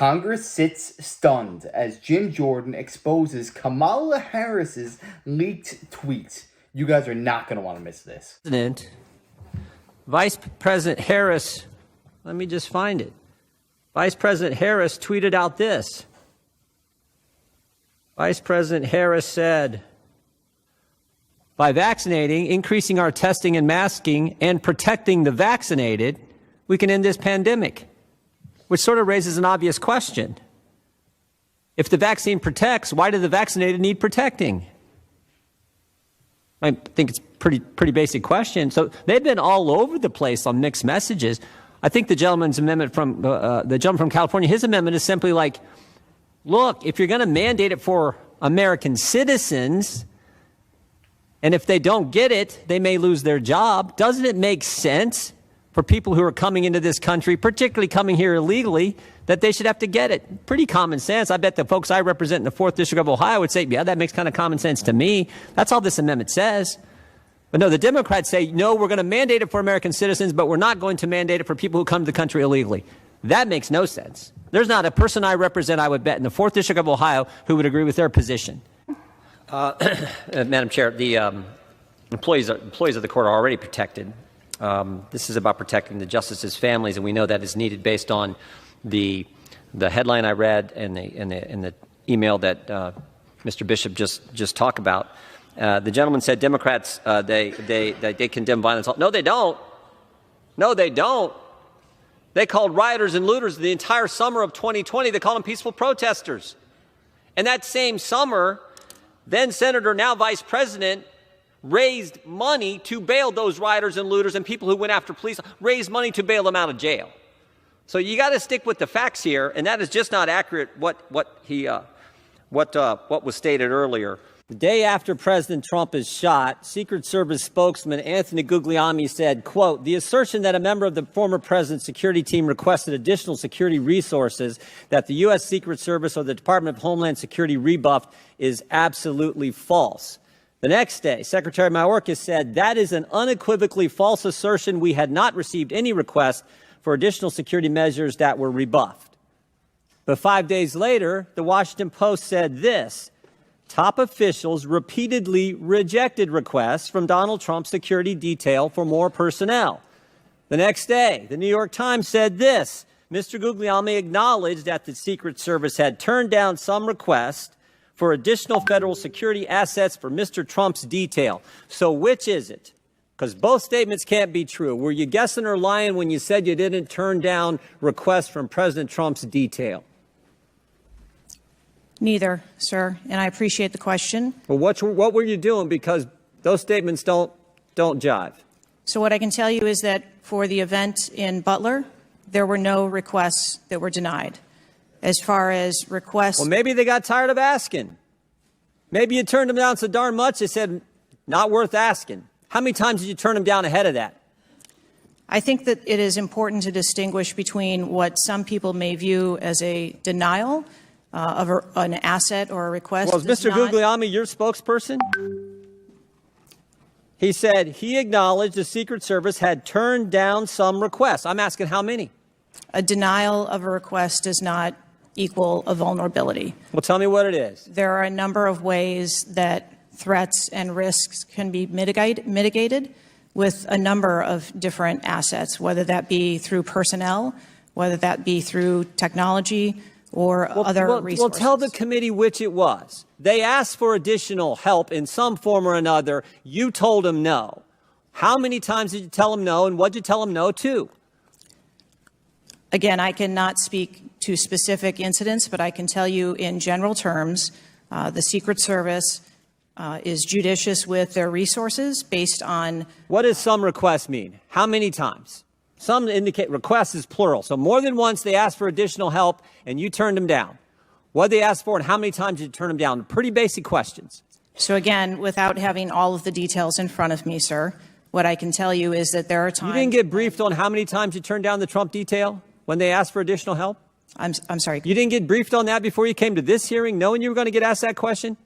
Congress sits stunned as Jim Jordan exposes Kamala Harris's leaked tweets. You guys are not going to want to miss this. Vice President Harris, let me just find it. Vice President Harris tweeted out this. Vice President Harris said, by vaccinating, increasing our testing and masking, and protecting the vaccinated, we can end this pandemic. Which sort of raises an obvious question. If the vaccine protects, why do the vaccinated need protecting? I think it's pretty basic question. So they've been all over the place on mixed messages. I think the gentleman's amendment from the gentleman from California, his amendment is simply like, look, if you're going to mandate it for American citizens, and if they don't get it, they may lose their job. Doesn't it make sense for people who are coming into this country, particularly coming here illegally, that they should have to get it? Pretty common sense. I bet the folks I represent in the 4th District of Ohio would say, yeah, that makes kind of common sense to me. That's all this amendment says. But no, the Democrats say, no, we're going to mandate it for American citizens, but we're not going to mandate it for people who come to the country illegally. That makes no sense. There's not a person I represent, I would bet, in the 4th District of Ohio who would agree with their position. Madam Chair, the employees of the court are already protected. This is about protecting the justices' families, and we know that is needed based on the headline I read and the email that Mr. Bishop just talked about. The gentleman said Democrats they condemn violence. No, they don't. No, they don't. They called rioters and looters the entire summer of 2020. They called them peaceful protesters. And that same summer, then Senator, now Vice President, raised money to bail those rioters and looters and people who went after police, raised money to bail them out of jail. So you got to stick with the facts here, and that is just not accurate what was stated earlier. The day after President Trump is shot, Secret Service spokesman Anthony Guglielmi said, quote, the assertion that a member of the former president's security team requested additional security resources that the U.S. Secret Service or the Department of Homeland Security rebuffed is absolutely false. The next day, Secretary Mayorkas said that is an unequivocally false assertion. We had not received any request for additional security measures that were rebuffed. But 5 days later, the Washington Post said this. Top officials repeatedly rejected requests from Donald Trump's security detail for more personnel. The next day, the New York Times said this. Mr. Guglielmi acknowledged that the Secret Service had turned down some requests for additional federal security assets for Mr. Trump's detail. So which is it? Because both statements can't be true. Were you guessing or lying when you said you didn't turn down requests from President Trump's detail? Neither, sir, and I appreciate the question. Well, what were you doing? Because those statements don't jive. So what I can tell you is that for the event in Butler, there were no requests that were denied. As far as requests... Well, maybe they got tired of asking. Maybe you turned them down so darn much, they said, not worth asking. How many times did you turn them down ahead of that? I think that it is important to distinguish between what some people may view as a denial of an asset or a request. Well, is Mr. Guglielmi your spokesperson? He said he acknowledged the Secret Service had turned down some requests. I'm asking how many? A denial of a request does not equal a vulnerability. Well, tell me what it is. There are a number of ways that threats and risks can be mitigated with a number of different assets, whether that be through personnel, whether that be through technology, or other resources. Well, tell the committee which it was. They asked for additional help in some form or another. You told them no. How many times did you tell them no, and what did you tell them no to? Again, I cannot speak to specific incidents, but I can tell you in general terms, the Secret Service is judicious with their resources based on... What does some requests mean? How many times? Some indicate requests is plural. So more than once they asked for additional help and you turned them down. What did they ask for and how many times did you turn them down? Pretty basic questions. So again, without having all of the details in front of me, sir, what I can tell you is that there are times... You didn't get briefed on how many times you turned down the Trump detail when they asked for additional help? I'm sorry. You didn't get briefed on that before you came to this hearing, knowing you were going to get asked that question?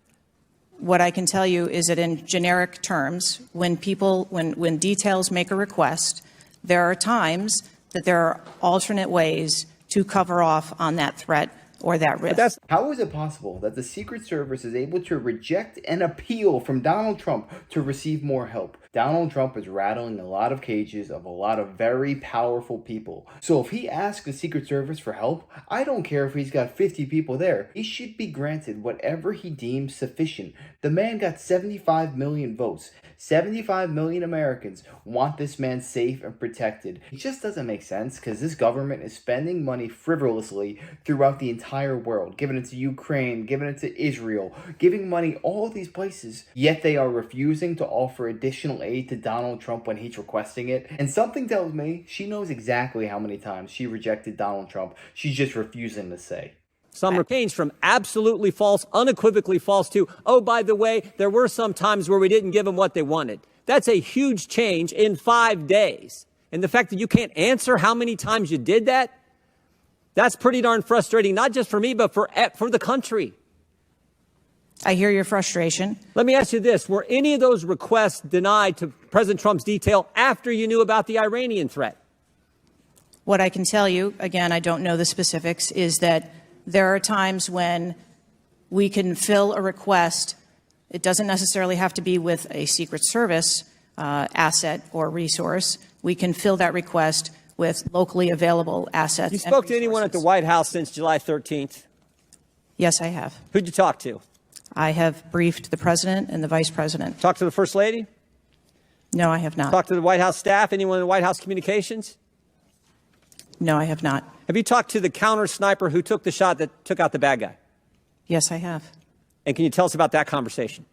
What I can tell you is that in generic terms, when details make a request, there are times that there are alternate ways to cover off on that threat or that risk. How is it possible that the Secret Service is able to reject an appeal from Donald Trump to receive more help? Donald Trump is rattling a lot of cages of a lot of very powerful people. So if he asks the Secret Service for help, I don't care if he's got 50 people there. He should be granted whatever he deems sufficient. The man got 75 million votes. 75 million Americans want this man safe and protected. It just doesn't make sense because this government is spending money frivolously throughout the entire world, giving it to Ukraine, giving it to Israel, giving money all these places, yet they are refusing to offer additional aid to Donald Trump when he's requesting it. And something tells me she knows exactly how many times she rejected Donald Trump. She's just refusing to say. Some change from absolutely false, unequivocally false to, oh, by the way, there were some times where we didn't give them what they wanted. That's a huge change in 5 days. And the fact that you can't answer how many times you did that, that's pretty darn frustrating, not just for me, but for the country. I hear your frustration. Let me ask you this. Were any of those requests denied to President Trump's detail after you knew about the Iranian threat? What I can tell you, again, I don't know the specifics, is that there are times when we can fill a request. It doesn't necessarily have to be with a Secret Service asset or resource. We can fill that request with locally available assets. You spoke to anyone at the White House since July 13th? Yes, I have. Who'd you talk to? I have briefed the president and the vice president. Talked to the First Lady? No, I have not. Talked to the White House staff? Anyone in the White House communications? No, I have not. Have you talked to the counter sniper who took the shot that took out the bad guy? Yes, I have. And can you tell us about that conversation?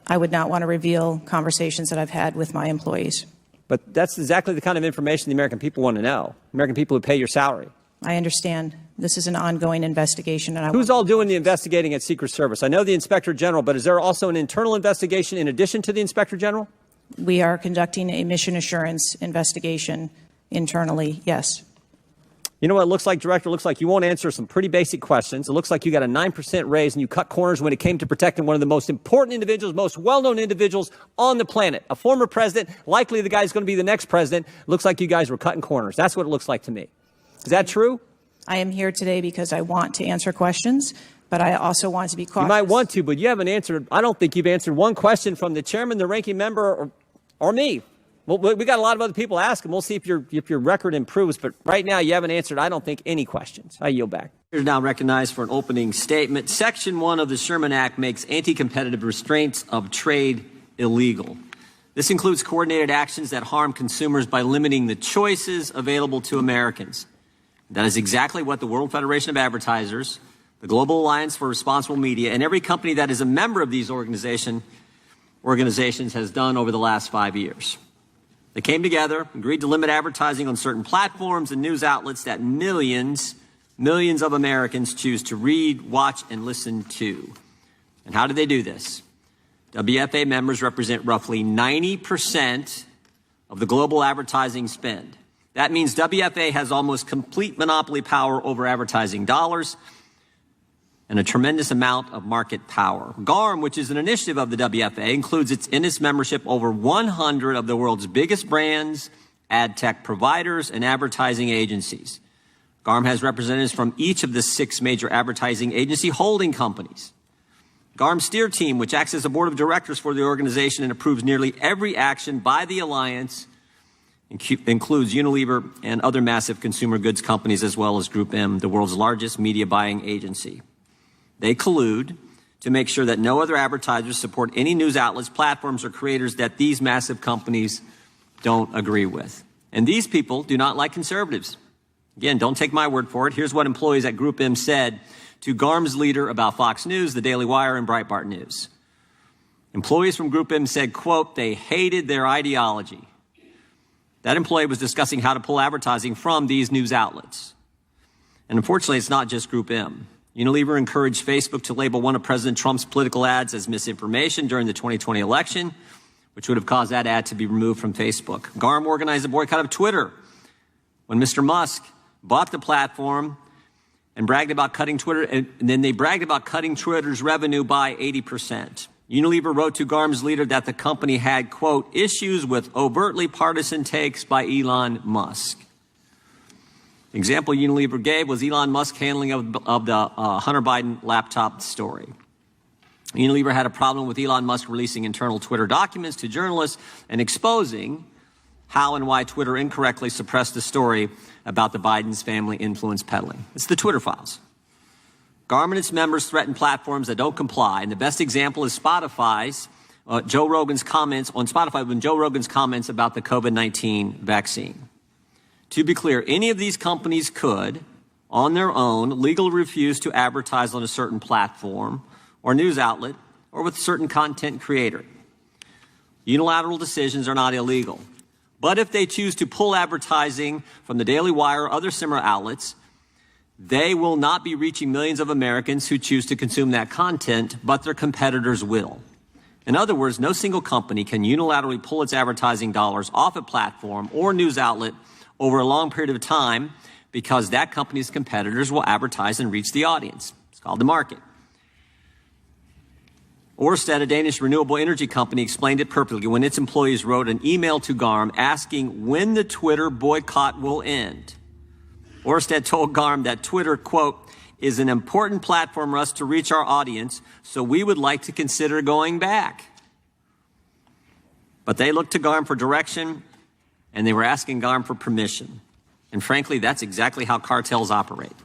I would not want to reveal conversations that I've had with my employees. But that's exactly the kind of information the American people want to know. American people who pay your salary. I understand. This is an ongoing investigation. And Who's all doing the investigating at Secret Service? I know the Inspector General, but is there also an internal investigation in addition to the Inspector General? We are conducting a mission assurance investigation internally, yes. You know what it looks like, Director? It looks like you won't answer some pretty basic questions. It looks like you got a 9% raise and you cut corners when it came to protecting one of the most important individuals, most well-known individuals on the planet. A former president, likely the guy who's going to be the next president. Looks like you guys were cutting corners. That's what it looks like to me. Is that true? I am here today because I want to answer questions, but I also want to be cautious. You might want to, but you haven't answered. I don't think you've answered one question from the chairman, the ranking member, or me. Well, we got a lot of other people asking. We'll see if your record improves. But right now, you haven't answered, I don't think, any questions. I yield back. You're now recognized for an opening statement. Section 1 of the Sherman Act makes anti-competitive restraints of trade illegal. This includes coordinated actions that harm consumers by limiting the choices available to Americans. That is exactly what the World Federation of Advertisers, the Global Alliance for Responsible Media, and every company that is a member of these organizations has done over the last 5 years. They came together, agreed to limit advertising on certain platforms and news outlets that millions of Americans choose to read, watch, and listen to. And how did they do this? WFA members represent roughly 90% of the global advertising spend. That means WFA has almost complete monopoly power over advertising dollars and a tremendous amount of market power. GARM, which is an initiative of the WFA, includes in its membership over 100 of the world's biggest brands, ad tech providers, and advertising agencies. GARM has representatives from each of the 6 major advertising agency holding companies. GARM's steer team, which acts as a board of directors for the organization and approves nearly every action by the alliance, includes Unilever and other massive consumer goods companies, as well as Group M, the world's largest media buying agency. They collude to make sure that no other advertisers support any news outlets, platforms, or creators that these massive companies don't agree with. And these people do not like conservatives. Again, don't take my word for it. Here's what employees at Group M said to GARM's leader about Fox News, The Daily Wire, and Breitbart News. Employees from Group M said, quote, they hated their ideology. That employee was discussing how to pull advertising from these news outlets. And unfortunately, it's not just Group M. Unilever encouraged Facebook to label one of President Trump's political ads as misinformation during the 2020 election, which would have caused that ad to be removed from Facebook. GARM organized a boycott of Twitter when Mr. Musk bought the platform and bragged about cutting Twitter, and then they bragged about cutting Twitter's revenue by 80%. Unilever wrote to GARM's leader that the company had, quote, issues with overtly partisan takes by Elon Musk. Example Unilever gave was Elon Musk's handling of the Hunter Biden laptop story. Unilever had a problem with Elon Musk releasing internal Twitter documents to journalists and exposing how and why Twitter incorrectly suppressed the story about the Biden's family influence peddling. It's the Twitter files. GARM and its members threaten platforms that don't comply, and the best example is Spotify's Joe Rogan's comments on Spotify when Joe Rogan's comments about the COVID-19 vaccine. To be clear, any of these companies could, on their own, legally refuse to advertise on a certain platform or news outlet or with a certain content creator. Unilateral decisions are not illegal. But if they choose to pull advertising from the Daily Wire or other similar outlets, they will not be reaching millions of Americans who choose to consume that content, but their competitors will. In other words, no single company can unilaterally pull its advertising dollars off a platform or news outlet over a long period of time because that company's competitors will advertise and reach the audience. It's called the market. Ørsted, a Danish renewable energy company, explained it perfectly when its employees wrote an email to GARM asking when the Twitter boycott will end. Ørsted told GARM that Twitter, quote, is an important platform for us to reach our audience, so we would like to consider going back. But they looked to GARM for direction, and they were asking GARM for permission. And frankly, that's exactly how cartels operate.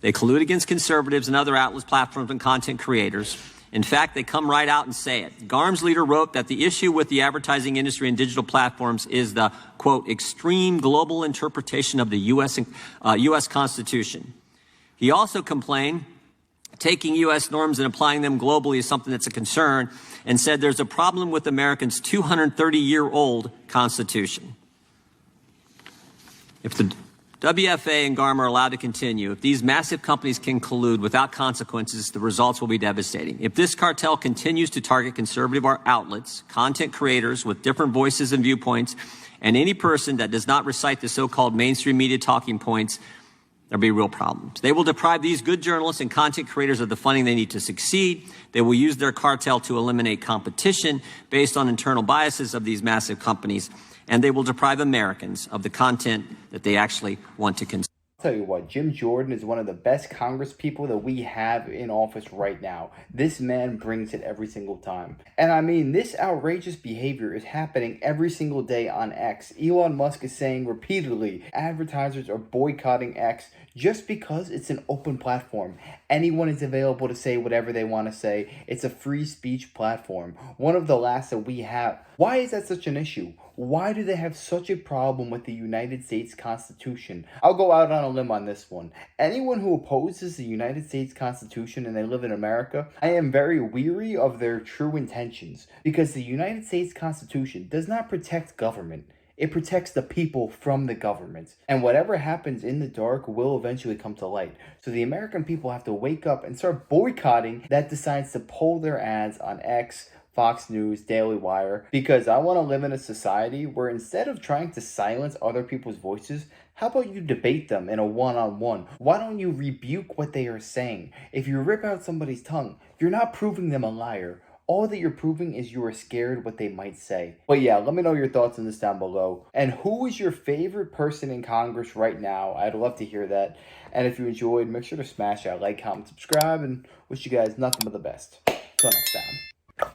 They collude against conservatives and other outlets, platforms, and content creators. In fact, they come right out and say it. GARM's leader wrote that the issue with the advertising industry and digital platforms is the, quote, extreme global interpretation of the U.S. Constitution. He also complained taking U.S. norms and applying them globally is something that's a concern, and said there's a problem with Americans' 230-year-old Constitution. If the WFA and GARM are allowed to continue, if these massive companies can collude without consequences, the results will be devastating. If this cartel continues to target conservative outlets, content creators with different voices and viewpoints, and any person that does not recite the so-called mainstream media talking points, there'll be real problems. They will deprive these good journalists and content creators of the funding they need to succeed. They will use their cartel to eliminate competition based on internal biases of these massive companies. And they will deprive Americans of the content that they actually want to consume. I'll tell you what, Jim Jordan is one of the best Congress people that we have in office right now. This man brings it every single time. And I mean, this outrageous behavior is happening every single day on X. Elon Musk is saying repeatedly, advertisers are boycotting X just because it's an open platform. Anyone is available to say whatever they want to say. It's a free speech platform. One of the last that we have. Why is that such an issue? Why do they have such a problem with the United States Constitution? I'll go out on a limb on this one. Anyone who opposes the United States Constitution and they live in America, I am very weary of their true intentions, because the United States Constitution does not protect government. It protects the people from the government. And whatever happens in the dark will eventually come to light. So the American people have to wake up and start boycotting that decides to pull their ads on X, Fox News, Daily Wire, because I want to live in a society where instead of trying to silence other people's voices, how about you debate them in a one-on-one? Why don't you rebuke what they are saying? If you rip out somebody's tongue, you're not proving them a liar. All that you're proving is you are scared what they might say. But yeah, let me know your thoughts on this down below. And who is your favorite person in Congress right now? I'd love to hear that. And if you enjoyed, make sure to smash that like, comment, subscribe, and wish you guys nothing but the best. Till next time.